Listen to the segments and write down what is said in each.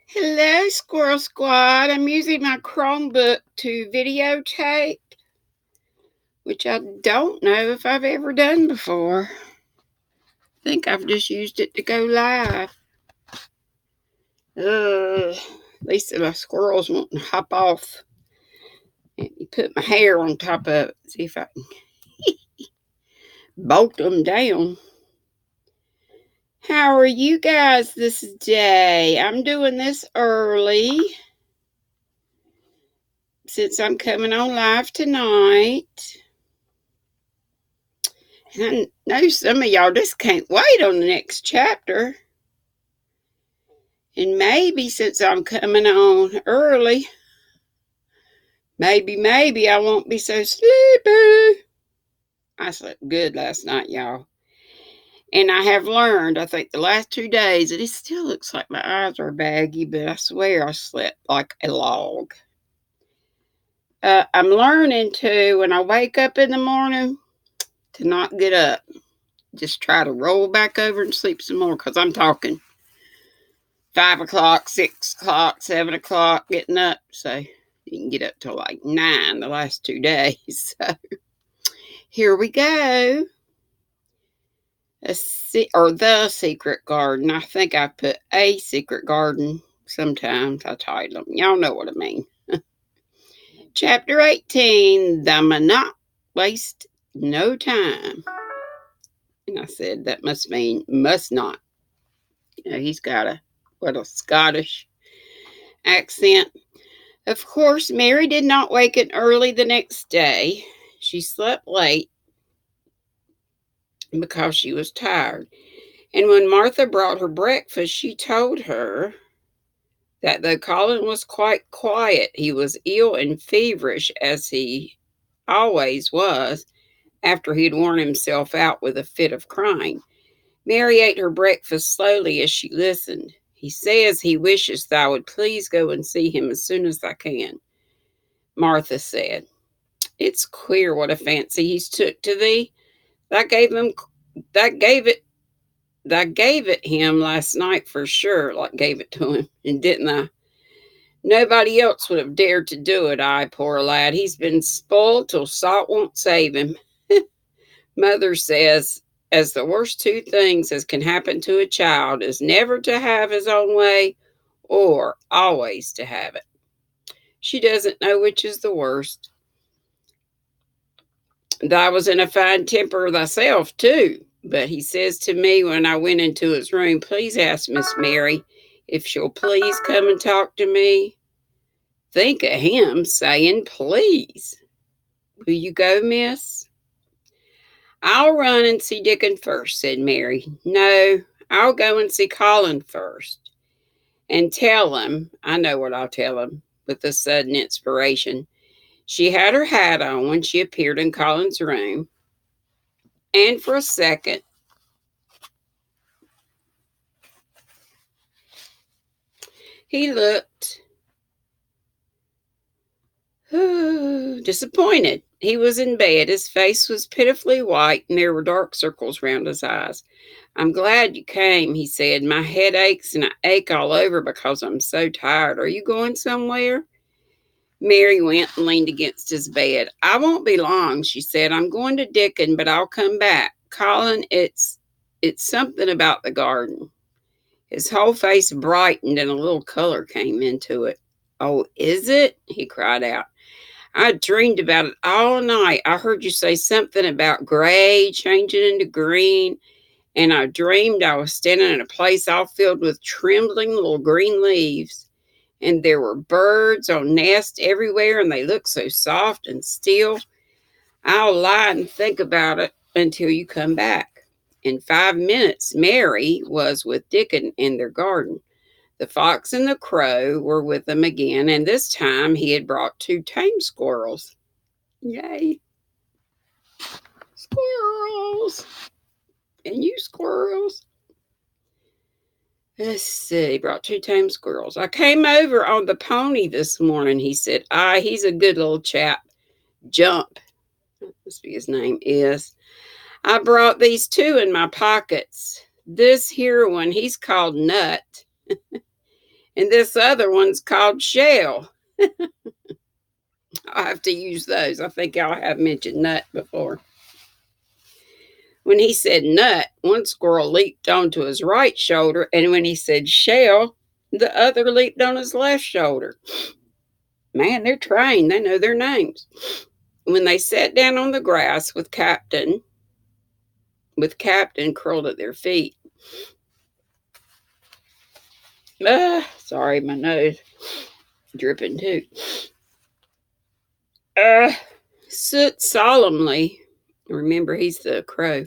Hello, Squirrel Squad. I'm using my Chromebook to videotape, which I don't know if I've ever done before. I think I've just used it to go live. At least the squirrels won't hop off. Let me put my hair on top of it, see if I can bolt them down. How are you guys this day? I'm doing this early since I'm coming on live tonight. And I know some of y'all just can't wait on the next chapter. And maybe since I'm coming on early, maybe I won't be so sleepy. I slept good last night, y'all. And I have learned, I think the last 2 days, it still looks like my eyes are baggy, but I swear I slept like a log. I'm learning to, when I wake up in the morning, to not get up. Just try to roll back over and sleep some more, because I'm talking 5 o'clock, 6 o'clock, 7 o'clock getting up. So you can get up till like 9 the last 2 days. So here we go. The secret garden. I think I put a secret garden. Sometimes I title them. Y'all know what I mean. Chapter 18. The Monot Waste No Time. And I said that must mean must not. You know, he's got a Scottish accent. Of course, Mary did not waken early the next day. She slept late because she was tired. And when Martha brought her breakfast, she told her that though Colin was quite quiet, he was ill and feverish, as he always was after he'd worn himself out with a fit of crying. Mary ate her breakfast slowly as she listened. He says he wishes that I would please go and see him as soon as I can, Martha said. It's queer what a fancy he's took to thee. That gave it him last night for sure, like gave it to him, and didn't I? Nobody else would have dared to do it, poor lad. He's been spoiled till salt won't save him. Mother says, as the worst two things as can happen to a child is never to have his own way or always to have it. She doesn't know which is the worst. Thou was in a fine temper thyself, too. But he says to me when I went into his room, please ask Miss Mary if she'll please come and talk to me. Think of him saying please. Will you go, miss? I'll run and see Dickon first, said Mary. No, I'll go and see Colin first. And tell him, I know what I'll tell him, with a sudden inspiration. She had her hat on when she appeared in Colin's room. And for a second, he looked disappointed. He was in bed. His face was pitifully white, and there were dark circles round his eyes. I'm glad you came, he said. My head aches and I ache all over because I'm so tired. Are you going somewhere? Mary went and leaned against his bed. I won't be long, she said. I'm going to Dickon, but I'll come back. Colin, it's something about the garden. His whole face brightened and a little color came into it. Oh, is it? He cried out. I dreamed about it all night. I heard you say something about gray changing into green, and I dreamed I was standing in a place all filled with trembling little green leaves, and there were birds on nests everywhere, and they looked so soft and still. I'll lie and think about it until you come back. In 5 minutes, Mary was with Dickon in their garden. The fox and the crow were with them again, and this time he had brought 2 tame squirrels. Yay! Squirrels! And you squirrels? Let's see, he brought 2 tame squirrels. I came over on the pony this morning, he said. He's a good little chap. Jump, that must be his name, is. I brought these 2 in my pockets. This here one, he's called Nut. And this other one's called Shell. I'll have to use those. I think y'all have mentioned Nut before. When he said Nut, one squirrel leaped onto his right shoulder, and when he said Shell, the other leaped on his left shoulder. Man, they're trained. They know their names. When they sat down on the grass with Captain curled at their feet. Sorry, my nose dripping too. Soot solemnly, remember he's the crow,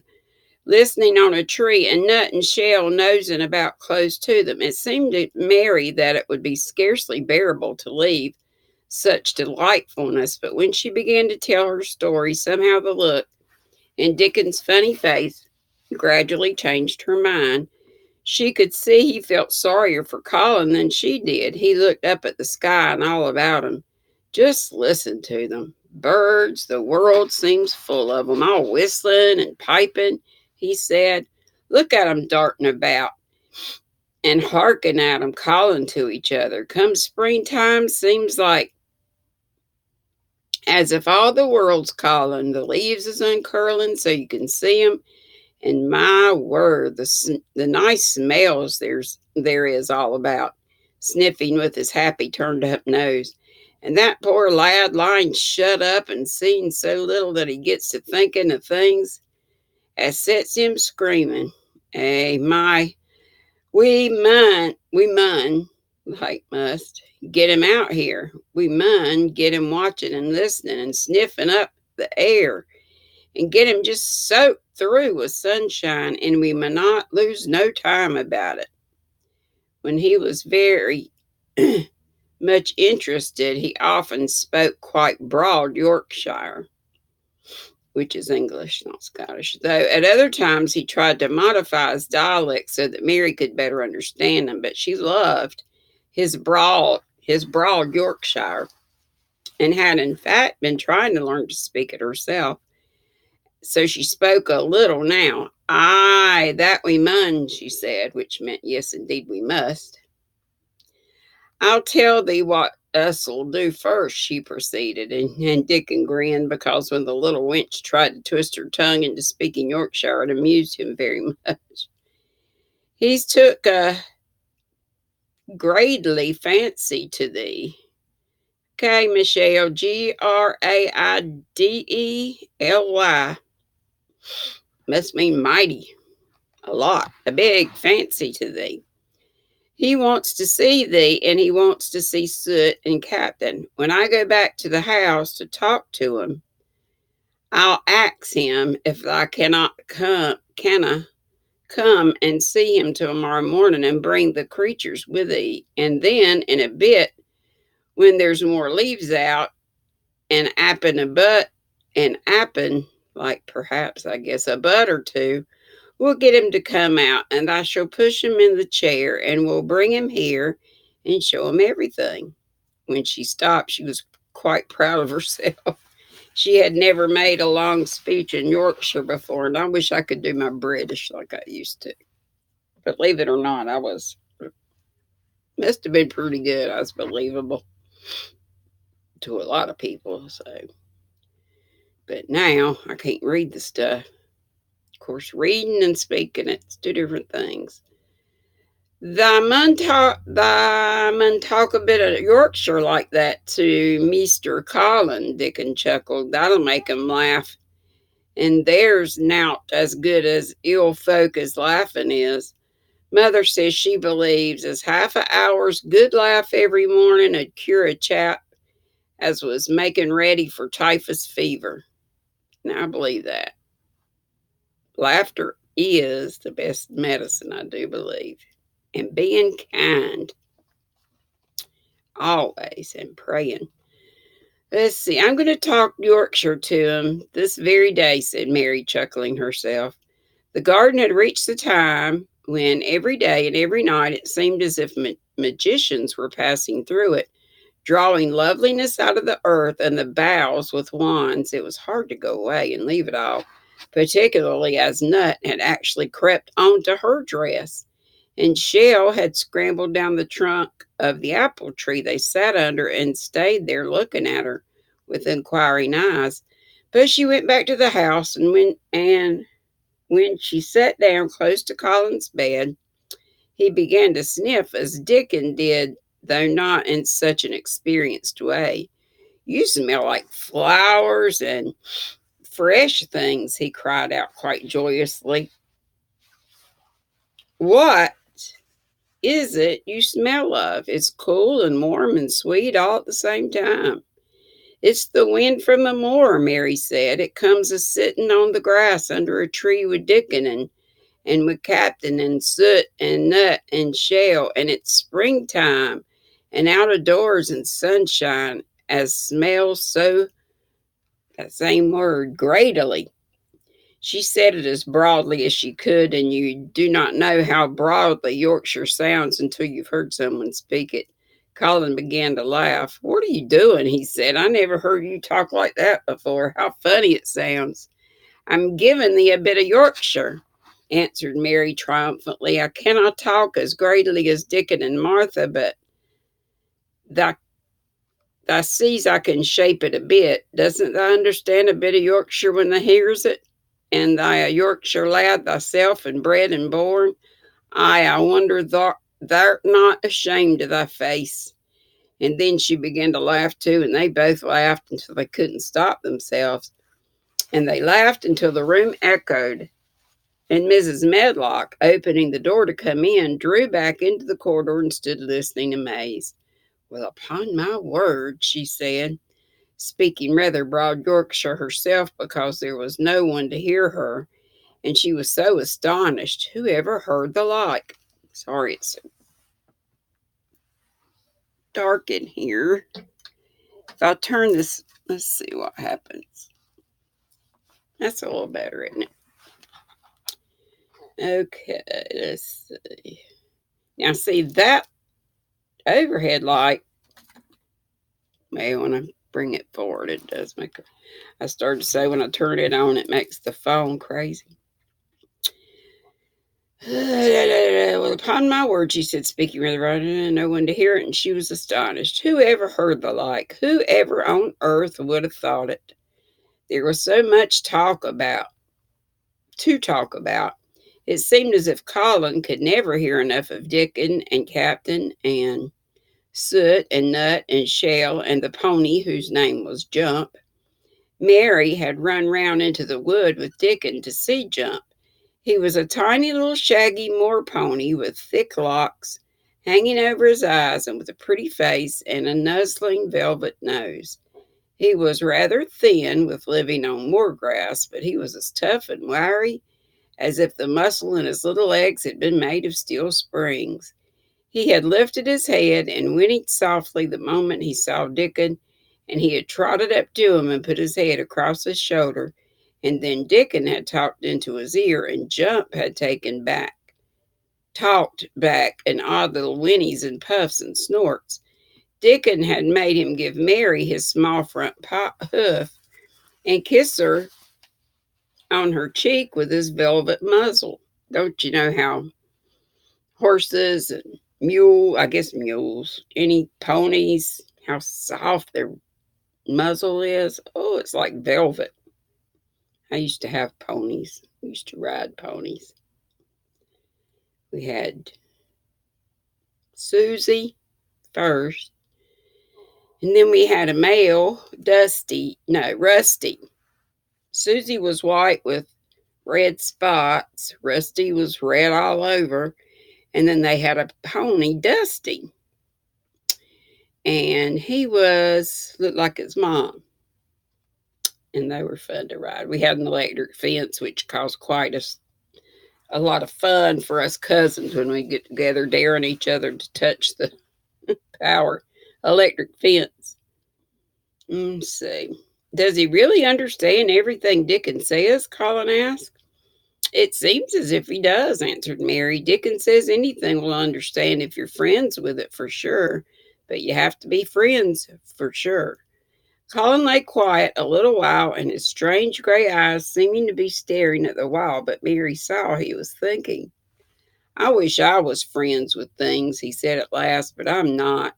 listening on a tree, and Nut and Shell nosing about close to them. It seemed to Mary that it would be scarcely bearable to leave such delightfulness, but when she began to tell her story, somehow the look in Dickon's funny face gradually changed her mind. She could see he felt sorrier for Colin than she did. He looked up at the sky and all about him. Just listen to them. Birds, the world seems full of them, all whistling and piping, he said. Look at 'em darting about and harking at 'em calling to each other. Come springtime, seems like as if all the world's calling. The leaves is uncurling so you can see 'em. And my word, the nice smells there is all about, sniffing with his happy turned up nose. And that poor lad lying shut up and seeing so little that he gets to thinking of things as sets him screaming. My, we mun, like must, get him out here. We mun get him watching and listening and sniffing up the air and get him just soaked through with sunshine, and we may not lose no time about it. When he was very much interested, he often spoke quite broad Yorkshire, which is English, not Scottish, though at other times he tried to modify his dialect so that Mary could better understand him, but she loved his broad Yorkshire, and had in fact been trying to learn to speak it herself. So she spoke a little now. Aye, that we mun, she said, which meant yes, indeed, we must. I'll tell thee what us'll do first, she proceeded, and Dickon grinned because when the little wench tried to twist her tongue into speaking Yorkshire, it amused him very much. He's took a greatly fancy to thee. Okay, Michelle, Graidely. Must mean mighty, a lot, a big fancy to thee. He wants to see thee, and he wants to see Soot and Captain. When I go back to the house to talk to him, I'll ax him if I canna come and see him tomorrow morning and bring the creatures with thee. And then in a bit, when there's more leaves out, and appen, like perhaps I guess a bud or two, we'll get him to come out, and I shall push him in the chair, and we'll bring him here and show him everything. When she stopped, she was quite proud of herself. She had never made a long speech in Yorkshire before, and I wish I could do my British like I used to. Believe it or not, must have been pretty good. I was believable to a lot of people. So, but now I can't read the stuff. Of course, reading and speaking, it's two different things. Thy mun talk a bit of Yorkshire like that to Meester Colin, Dickon chuckled. That'll make him laugh. And there's nowt as good as ill folk as laughing is. Mother says she believes as half a hour's good laugh every morning 'ud cure a chap as was making ready for typhus fever. Now I believe that. Laughter is the best medicine, I do believe. And being kind always and praying. Let's see, I'm going to talk Yorkshire to him this very day, said Mary, chuckling herself. The garden had reached the time when every day and every night it seemed as if magicians were passing through it, drawing loveliness out of the earth and the boughs with wands. It was hard to go away and leave it all, particularly as Nut had actually crept onto her dress and Shell had scrambled down the trunk of the apple tree they sat under and stayed there looking at her with inquiring eyes. But she went back to the house, and when she sat down close to Colin's bed, he began to sniff as Dickon did, though not in such an experienced way. You smell like flowers and fresh things, he cried out quite joyously. What is it you smell of? It's cool and warm and sweet all at the same time. It's the wind from the moor, Mary said. It comes a sitting on the grass under a tree with Dickon and with Captain and Soot and Nut and Shell, and it's springtime and out of doors and sunshine as smells so, that same word, greatily. She said it as broadly as she could, and you do not know how broadly Yorkshire sounds until you've heard someone speak it. Colin began to laugh. What are you doing? He said. I never heard you talk like that before. How funny it sounds. I'm giving thee a bit of Yorkshire, answered Mary triumphantly. I cannot talk as greatly as Dickon and Martha, but thy, thy sees I can shape it a bit. Doesn't thou understand a bit of Yorkshire when thou hears it? And thy a Yorkshire lad thyself, and bred and born? Ay, I wonder thou'rt not ashamed of thy face. And then she began to laugh too, and they both laughed until they couldn't stop themselves. And they laughed until the room echoed. And Mrs. Medlock, opening the door to come in, drew back into the corridor and stood listening amazed. Well, upon my word, she said, speaking rather broad Yorkshire herself because there was no one to hear her, and she was so astonished. Who ever heard the like? Sorry, it's so dark in here. If I turn this, let's see what happens. That's a little better, isn't it? Okay, let's see. Now, see that overhead light. Well, when I bring it forward, it does make. I started to say when I turn it on, it makes the phone crazy. Well, upon my word, she said, speaking rather right, no one to hear it, and she was astonished. Who ever heard the like? Who ever on earth would have thought it? There was so much to talk about. It seemed as if Colin could never hear enough of Dickon and Captain and Soot and Nut and Shell and the pony whose name was Jump. Mary had run round into the wood with Dickon to see Jump. He was a tiny little shaggy moor pony with thick locks hanging over his eyes and with a pretty face and a nuzzling velvet nose. He was rather thin with living on moor grass, but he was as tough and wiry as if the muscle in his little legs had been made of steel springs. He had lifted his head and whinnied softly the moment he saw Dickon, and he had trotted up to him and put his head across his shoulder, and then Dickon had talked into his ear, and Jump had talked back in odd little whinnies and puffs and snorts. Dickon had made him give Mary his small front hoof and kiss her on her cheek with his velvet muzzle. Don't you know how horses and mules, any ponies, how soft their muzzle is? Oh, it's like velvet. I used to have ponies. We used to ride ponies. We had Susie first, and then we had a male, Rusty. Susie was white with red spots. Rusty was red all over. And then they had a pony, Dusty. And he looked like his mom. And they were fun to ride. We had an electric fence, which caused quite a lot of fun for us cousins when we get together, daring each other to touch the power electric fence. Let's see. Does he really understand everything Dickon says? Colin asked. It seems as if he does, answered Mary. Dickon says anything will understand if you're friends with it, for sure. But you have to be friends, for sure. Colin lay quiet a little while, and his strange gray eyes seeming to be staring at the wall, but Mary saw he was thinking. I wish I was friends with things, he said at last, but I'm not.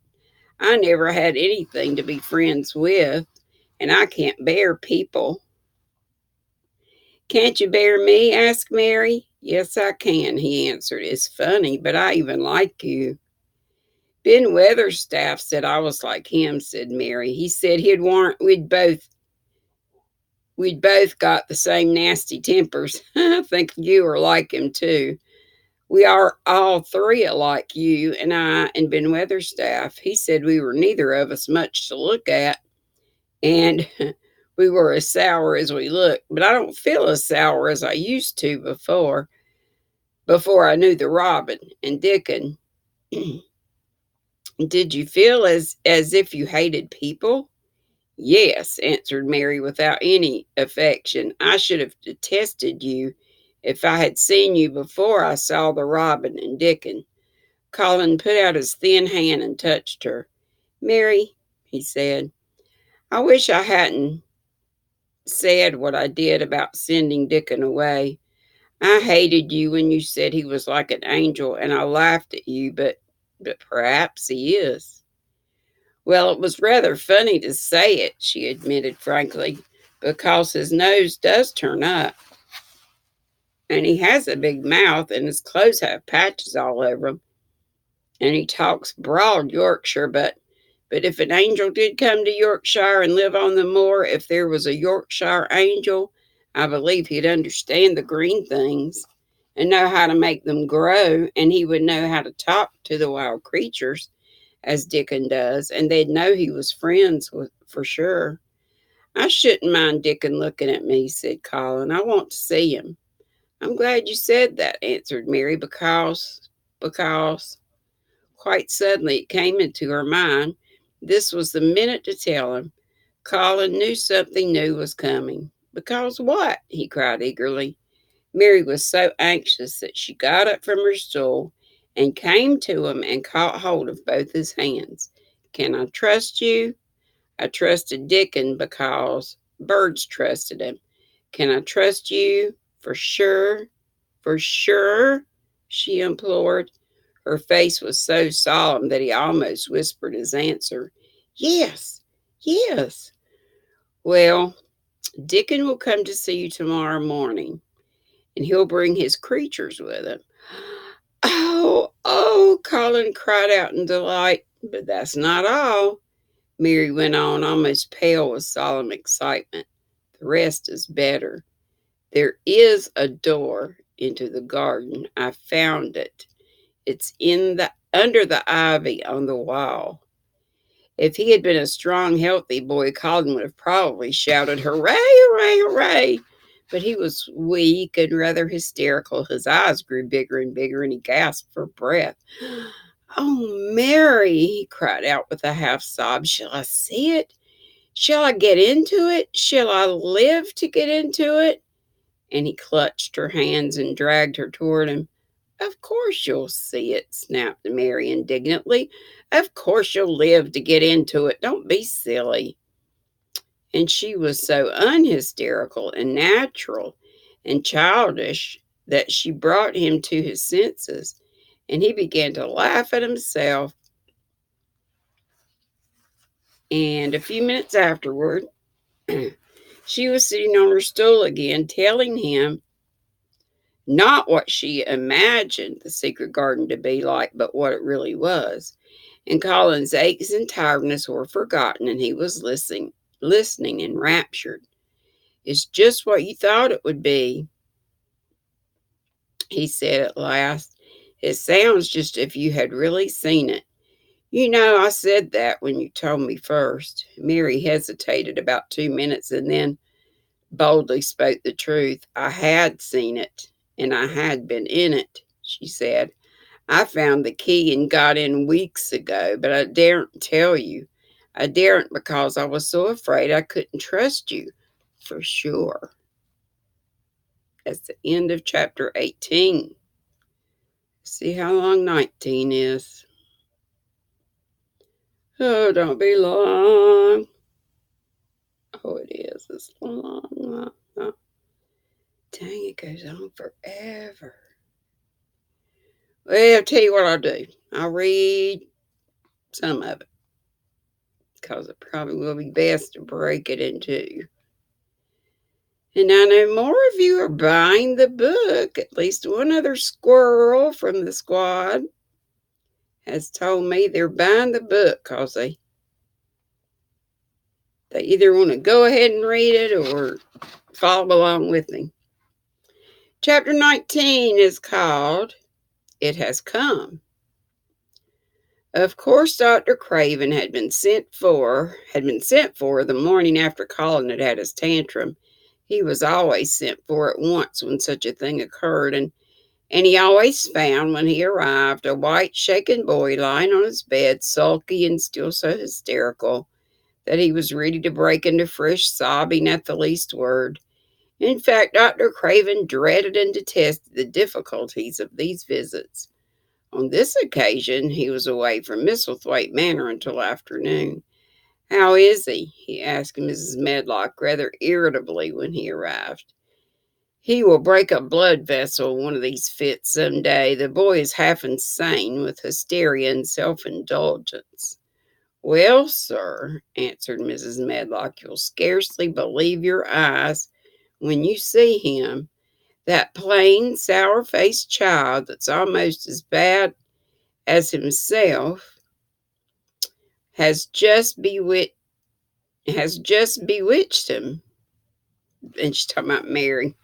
I never had anything to be friends with, and I can't bear people. Can't you bear me? Asked Mary. Yes, I can, he answered. It's funny, but I even like you. Ben Weatherstaff said I was like him, said Mary. He said he'd warrant we'd both got the same nasty tempers. I think you are like him too. We are all three alike, you and I and Ben Weatherstaff. He said we were neither of us much to look at, and we were as sour as we looked. But I don't feel as sour as I used to before I knew the Robin and Dickon. Did you feel as if you hated people? Yes, answered Mary without any affection. I should have detested you if I had seen you before I saw the Robin and Dickon. Colin put out his thin hand and touched her. Mary, he said, I wish I hadn't said what I did about sending Dickon away. I hated you when you said he was like an angel, and I laughed at you, but perhaps he is. Well, it was rather funny to say it, she admitted frankly, because his nose does turn up, and he has a big mouth, and his clothes have patches all over them, and he talks broad Yorkshire, but if an angel did come to Yorkshire and live on the moor, if there was a Yorkshire angel, I believe he'd understand the green things and know how to make them grow, and he would know how to talk to the wild creatures as Dickon does, and they'd know he was friends with for sure. I shouldn't mind Dickon looking at me, said Colin. I want to see him. I'm glad you said that, answered Mary, because quite suddenly it came into her mind this was the minute to tell him. Colin knew something new was coming. Because what? He cried eagerly. Mary was so anxious that she got up from her stool and came to him and caught hold of both his hands. Can I trust you? I trusted Dickon because birds trusted him. Can I trust you? For sure? For sure? She implored. Her face was so solemn that he almost whispered his answer. Yes, yes. Well, Dickon will come to see you tomorrow morning, and he'll bring his creatures with him. Oh, oh, Colin cried out in delight. But that's not all, Mary went on, almost pale with solemn excitement. The rest is better. There is a door into the garden. I found it. It's in the under the ivy on the wall. If he had been a strong, healthy boy, Colin would have probably shouted, Hooray, hooray, hooray! But he was weak and rather hysterical. His eyes grew bigger and bigger, and he gasped for breath. Oh, Mary, he cried out with a half sob. Shall I see it? Shall I get into it? Shall I live to get into it? And he clutched her hands and dragged her toward him. Of course you'll see it, snapped Mary indignantly. Of course you'll live to get into it. Don't be silly. And she was so unhysterical and natural and childish that she brought him to his senses, and he began to laugh at himself. And a few minutes afterward, she was sitting on her stool again, telling him not what she imagined the secret garden to be like, but what it really was. And Colin's aches and tiredness were forgotten, and he was listening enraptured. It's just what you thought it would be, he said at last. It sounds just if you had really seen it. You know, I said that when you told me first. Mary hesitated about 2 minutes and then boldly spoke the truth. I had seen it, and I had been in it, she said. I found the key and got in weeks ago, but I daren't tell you. I daren't because I was so afraid I couldn't trust you for sure. That's the end of chapter 18. See how long 19 is. Oh, don't be long. Oh, it is. It's long, long, long. Dang, it goes on forever. Well, I'll tell you what I'll do. I'll read some of it because it probably will be best to break it in two. And I know more of you are buying the book. At least one other squirrel from the squad has told me they're buying the book because they either want to go ahead and read it or follow along with me. Chapter 19 is called It Has Come. Of course, Dr. Craven had been sent for the morning after Colin had had his tantrum. He was always sent for at once when such a thing occurred, and he always found when he arrived a white shaken boy lying on his bed, sulky and still so hysterical that he was ready to break into fresh sobbing at the least word. In fact, Dr. Craven dreaded and detested the difficulties of these visits. On this occasion, he was away from Misselthwaite Manor until afternoon. "How is he asked Mrs. Medlock rather irritably when he arrived. "He will break a blood vessel one of these fits some day. The boy is half insane with hysteria and self indulgence." "Well, sir," answered Mrs. Medlock, "you'll scarcely believe your eyes when you see him. That plain, sour faced child that's almost as bad as himself has just bewitched him." And she's talking about Mary.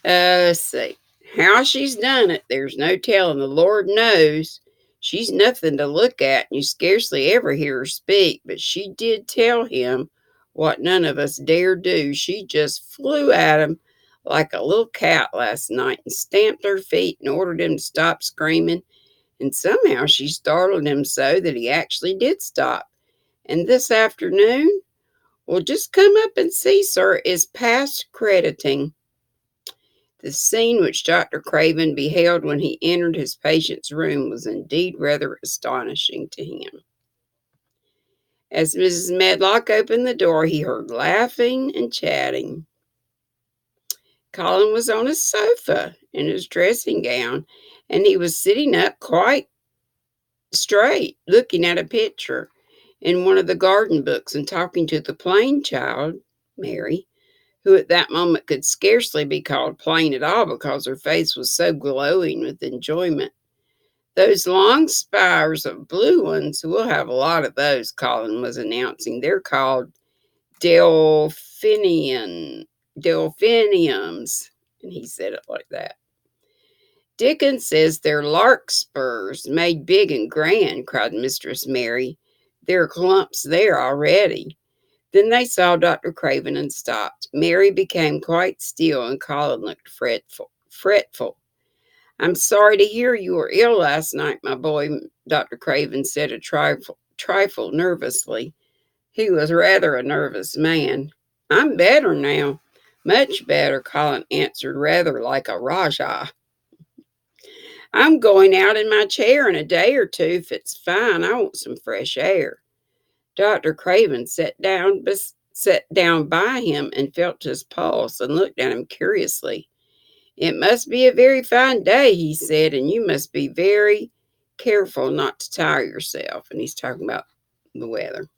Let's see. How she's done it, there's no telling. The Lord knows. She's nothing to look at, and you scarcely ever hear her speak. But she did tell him what none of us dare do. She just flew at him like a little cat last night and stamped her feet and ordered him to stop screaming. And somehow she startled him so that he actually did stop. And this afternoon, well, just come up and see, sir, is past crediting. The scene which Dr. Craven beheld when he entered his patient's room was indeed rather astonishing to him. As Mrs. Medlock opened the door, he heard laughing and chatting. Colin was on a sofa in his dressing gown, and he was sitting up quite straight, looking at a picture in one of the garden books and talking to the plain child, Mary, who at that moment could scarcely be called plain at all because her face was so glowing with enjoyment. "Those long spires of blue ones, we'll have a lot of those," Colin was announcing. "They're called delphiniums," and he said it like that. "Dickens says they're larkspurs made big and grand," cried Mistress Mary. "There are clumps there already." Then they saw Dr. Craven and stopped. Mary became quite still, and Colin looked fretful. "I'm sorry to hear you were ill last night, my boy," Dr. Craven said a trifle nervously. He was rather a nervous man. "I'm better now, much better," Colin answered, rather like a Rajah. "I'm going out in my chair in a day or two if it's fine. I want some fresh air." Dr. Craven sat down by him and felt his pulse and looked at him curiously. "It must be a very fine day," he said, "and you must be very careful not to tire yourself." And he's talking about the weather.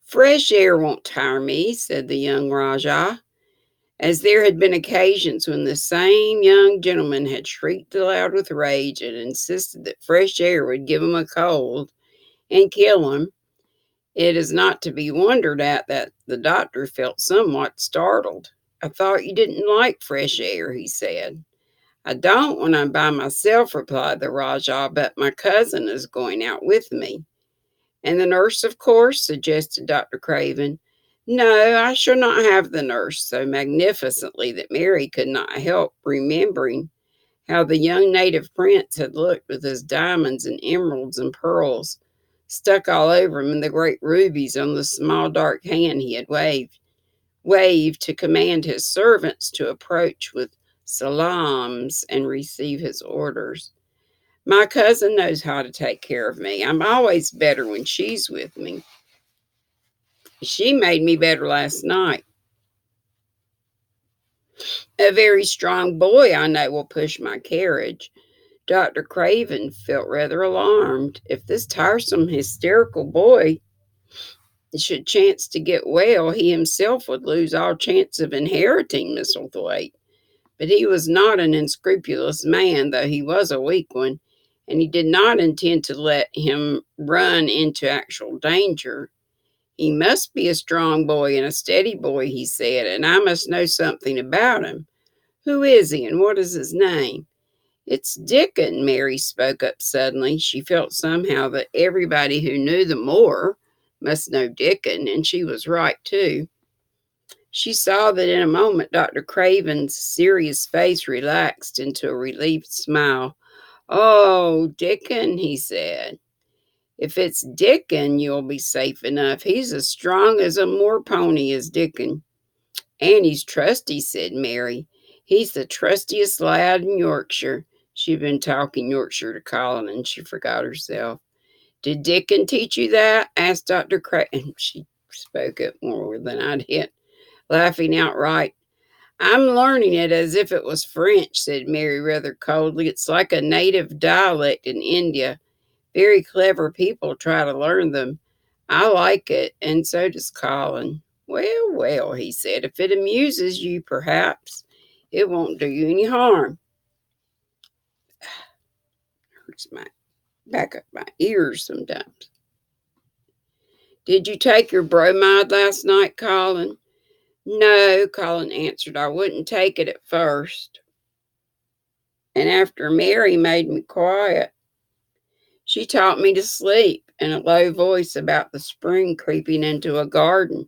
"Fresh air won't tire me," said the young Rajah, as there had been occasions when the same young gentleman had shrieked aloud with rage and insisted that fresh air would give him a cold and kill him. It is not to be wondered at that the doctor felt somewhat startled. "I thought you didn't like fresh air," he said. "I don't when I'm by myself," replied the Rajah, "but my cousin is going out with me." "And the nurse, of course," suggested Dr. Craven. "No, I shall not have the nurse," so magnificently that Mary could not help remembering how the young native prince had looked with his diamonds and emeralds and pearls stuck all over him and the great rubies on the small dark hand he had waved to command his servants to approach with salams and receive his orders. "My cousin knows how to take care of me. I'm always better when she's with me. She made me better last night. A very strong boy I know will push my carriage." Dr. Craven felt rather alarmed. If this tiresome, hysterical boy should chance to get well, he himself would lose all chance of inheriting Misselthwaite. But he was not an unscrupulous man, though he was a weak one, and he did not intend to let him run into actual danger. He must be a strong boy and a steady boy, he said, and I must know something about him. Who is he, and what is his name? It's Dickon, Mary spoke up suddenly. She felt somehow that everybody who knew the Moor must know Dickon, and she was right, too. She saw that in a moment Dr. Craven's serious face relaxed into a relieved smile. Oh, Dickon, he said. If it's Dickon, you'll be safe enough. He's as strong as a moor pony, is Dickon. And he's trusty, said Mary. He's the trustiest lad in Yorkshire. She'd been talking Yorkshire to Colin, and she forgot herself. Did Dickon teach you that? Asked Dr. Craven. She spoke it more than I'd hit, laughing outright. I'm learning it as if it was French, said Mary rather coldly. It's like a native dialect in India. Very clever people try to learn them. I like it, and so does Colin. Well, well, he said, if it amuses you, perhaps it won't do you any harm. Hurts my back up my ears sometimes. Did you take your bromide last night, Colin? No, Colin answered. I wouldn't take it at first. And after Mary made me quiet, she taught me to sleep in a low voice about the spring creeping into a garden.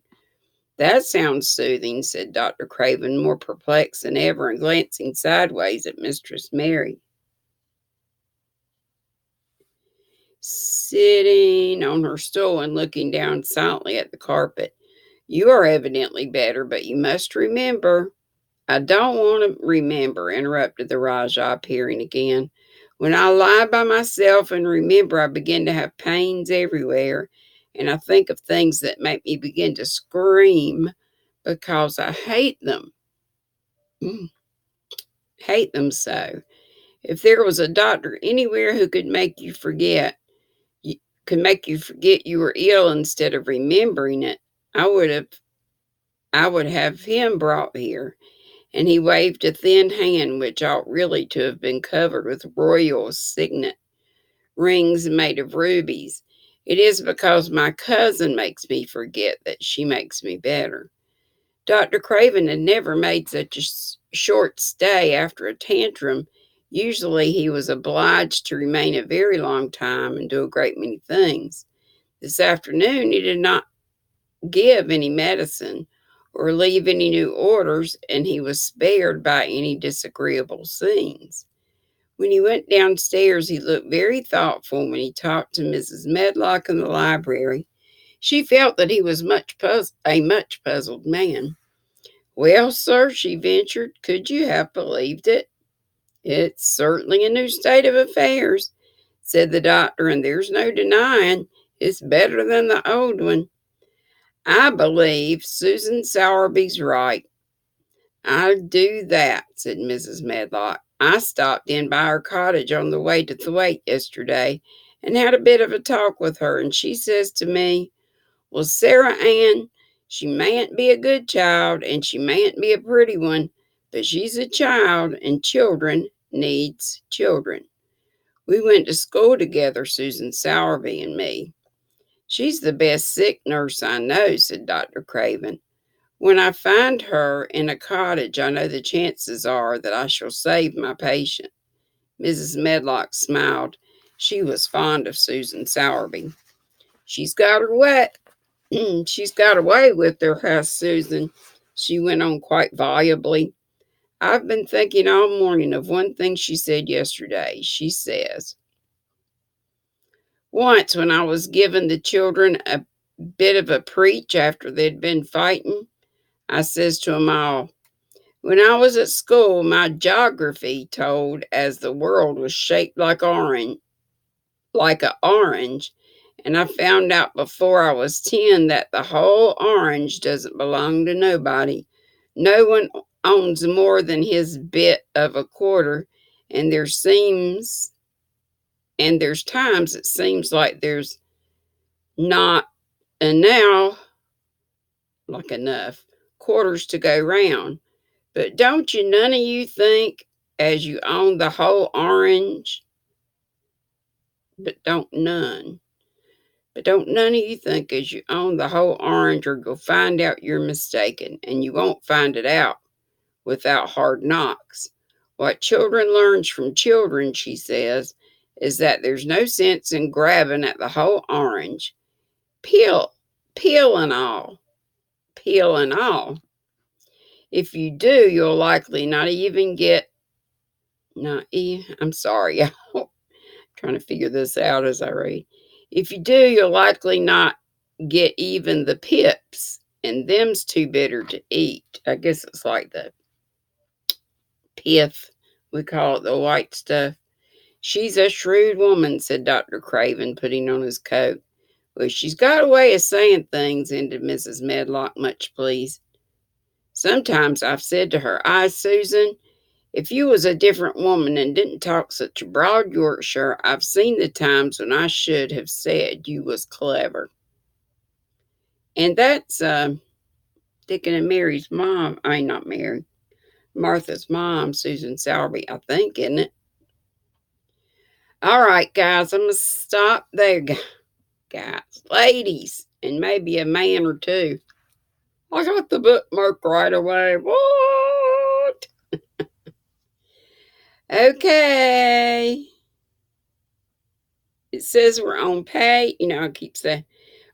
That sounds soothing, said Dr. Craven, more perplexed than ever and glancing sideways at Mistress Mary. Sitting on her stool and looking down silently at the carpet. You are evidently better, but you must remember. I don't want to remember, interrupted the Rajah, appearing again. When I lie by myself and remember, I begin to have pains everywhere, and I think of things that make me begin to scream because I hate them. Hate them so. If there was a doctor anywhere who could make you forget, you were ill instead of remembering it, I would have him brought here. And he waved a thin hand which ought really to have been covered with royal signet rings made of rubies. It is because my cousin makes me forget that she makes me better. Dr. Craven had never made such a short stay after a tantrum. Usually he was obliged to remain a very long time and do a great many things. This afternoon he did not give any medicine or leave any new orders, and he was spared by any disagreeable scenes. When he went downstairs, he looked very thoughtful when he talked to Mrs. Medlock in the library. She felt that he was a much puzzled man. Well, sir, she ventured, could you have believed it? It's certainly a new state of affairs, said the doctor, and there's no denying it's better than the old one. I believe Susan Sowerby's right. I do that, said Mrs. Medlock. I stopped in by her cottage on the way to Thwaite yesterday and had a bit of a talk with her, and she says to me, well, Sarah Ann, she mayn't be a good child and she mayn't be a pretty one, but she's a child and children needs children. We went to school together, Susan Sowerby and me. She's the best sick nurse I know, said Dr. Craven. When I find her in a cottage, I know the chances are that I shall save my patient. Mrs. Medlock smiled. She was fond of Susan Sowerby. She's got her way. She's got away with her, has Susan, she went on quite volubly. I've been thinking all morning of one thing she said yesterday. She says, once when I was giving the children a bit of a preach after they'd been fighting, I says to 'em all, when I was at school, my geography told as the world was shaped like a orange, and I found out before I was 10 that the whole orange doesn't belong to nobody. No one owns more than his bit of a quarter, And there's times it seems like there's not enough, like enough quarters to go round. But don't you none of you think as you own the whole orange, but don't none. But don't none of you think as you own the whole orange or go find out you're mistaken, and you won't find it out without hard knocks. What children learns from children, she says, is that there's no sense in grabbing at the whole orange, peel, peel and all, peel and all. If you do, you'll likely not even get, I'm sorry, I'm trying to figure this out as I read. If you do, you'll likely not get even the pips, and them's too bitter to eat. I guess it's like the pith, we call it the white stuff. She's a shrewd woman, said Dr. Craven, putting on his coat. Well, she's got a way of saying things, ended Mrs. Medlock, much pleased. Sometimes I've said to her, Susan, if you was a different woman and didn't talk such broad Yorkshire, I've seen the times when I should have said you was clever. And that's Dick and Mary's mom. I mean, not Mary. Martha's mom, Susan Sowerby, I think, isn't it? All right, guys, I'm going to stop there, guys. Ladies, and maybe a man or two. I got the bookmark right away. What? Okay. It says we're on page, I keep saying,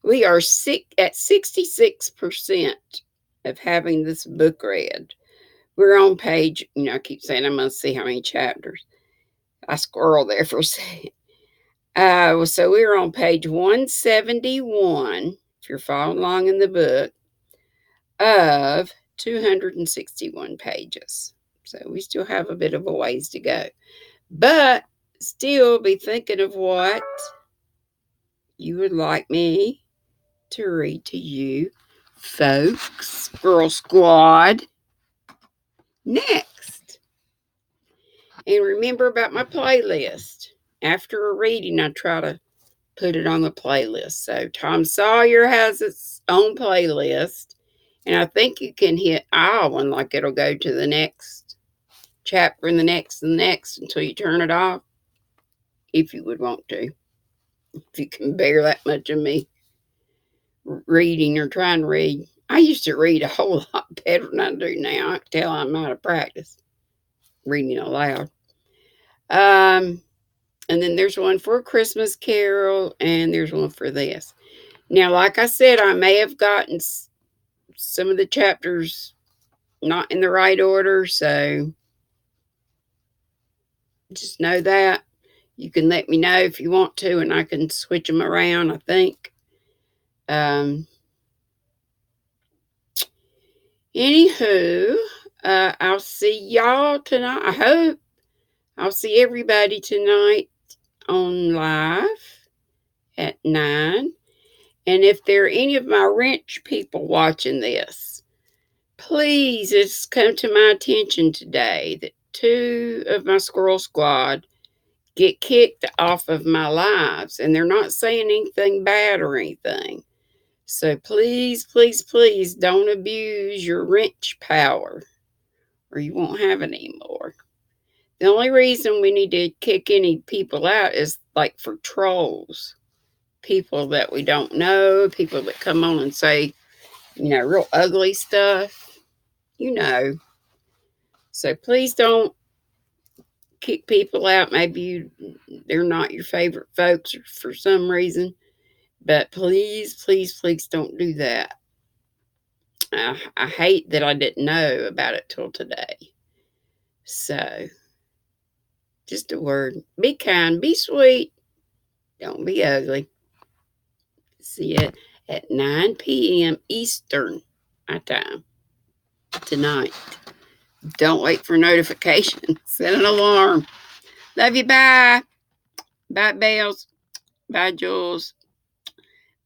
we are at 66% of having this book read. We're on page, I keep saying I must see how many chapters. I squirreled there for a second. So we're on page 171, if you're following along in the book, of 261 pages. So we still have a bit of a ways to go. But still be thinking of what you would like me to read to you, folks, Girl Squad, next. And remember about my playlist. After a reading, I try to put it on the playlist. So Tom Sawyer has its own playlist. And I think you can hit aisle one, like it'll go to the next chapter and the next and the next until you turn it off. If you would want to. If you can bear that much of me reading or trying to read. I used to read a whole lot better than I do now. I can tell I'm out of practice reading aloud. And then there's one for a Christmas Carol, and there's one for this. Now, like I said, I may have gotten some of the chapters not in the right order, so just know that. You can let me know if you want to, and I can switch them around, I think. Anywho, I'll see y'all tonight. I hope I'll see everybody tonight on live at 9. And if there are any of my wrench people watching this, please, it's come to my attention today that 2 of my Squirrel Squad get kicked off of my lives, and they're not saying anything bad or anything. So please, please, please don't abuse your wrench power, or you won't have it anymore. The only reason we need to kick any people out is like for trolls. People that we don't know, people that come on and say, real ugly stuff, So please don't kick people out. Maybe they're not your favorite folks for some reason. But please, please, please don't do that. I hate that I didn't know about it till today. So, just a word. Be kind, be sweet. Don't be ugly. See you at 9 p.m. Eastern time tonight. Don't wait for notifications. Set an alarm. Love you. Bye. Bye, Bells. Bye, Jules.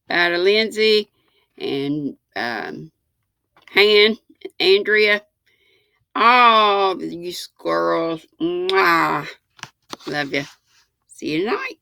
Bye to Lindsay and Han, Andrea. Oh, you squirrels. Mwah. Love you. See you tonight.